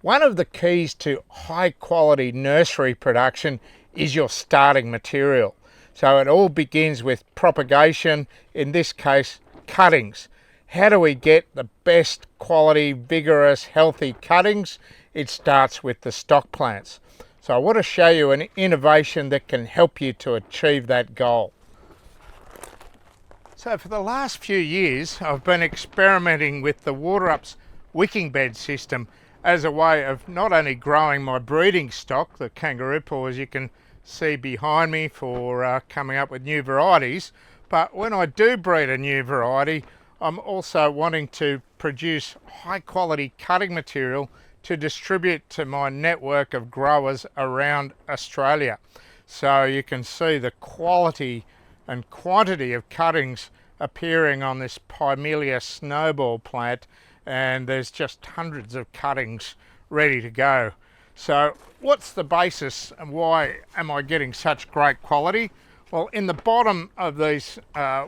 One of the keys to high quality nursery production is your starting material. So it all begins with propagation, in this case cuttings. How do we get the best quality, vigorous, healthy cuttings? It starts with the stock plants. So I want to show you an innovation that can help you to achieve that goal. So for the last few years I've been experimenting with the WaterUps wicking bed system as a way of not only growing my breeding stock, the kangaroo paw as you can see behind me, for coming up with new varieties, but when I do breed a new variety, I'm also wanting to produce high quality cutting material to distribute to my network of growers around Australia. So you can see the quality and quantity of cuttings appearing on this Pimelia snowball plant, and there's just hundreds of cuttings ready to go. So what's the basis and why am I getting such great quality? Well, in the bottom of these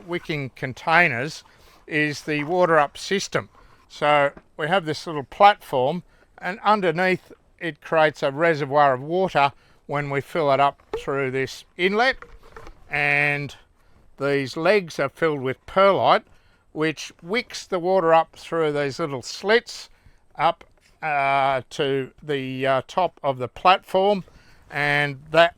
wicking containers is the WaterUps system. So we have this little platform, and underneath it creates a reservoir of water when we fill it up through this inlet, and these legs are filled with perlite, which wicks the water up through these little slits up to the top of the platform, and that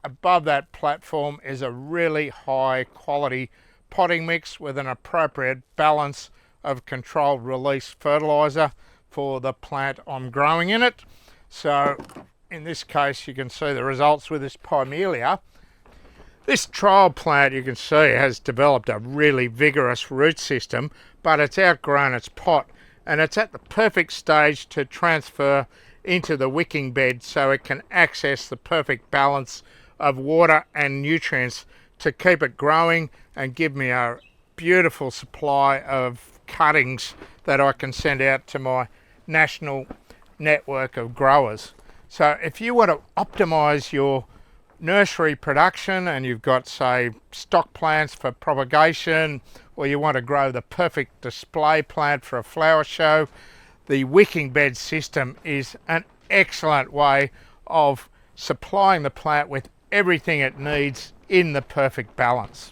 above that platform is a really high quality potting mix with an appropriate balance of controlled release fertilizer for the plant I'm growing in it. So in this case you can see the results with this Pimelia. This trial plant, you can see, has developed a really vigorous root system, but it's outgrown its pot, and it's at the perfect stage to transfer into the wicking bed so it can access the perfect balance of water and nutrients to keep it growing and give me a beautiful supply of cuttings that I can send out to my national network of growers. So if you want to optimize your nursery production and you've got, say, stock plants for propagation, or you want to grow the perfect display plant for a flower show, the wicking bed system is an excellent way of supplying the plant with everything it needs in the perfect balance.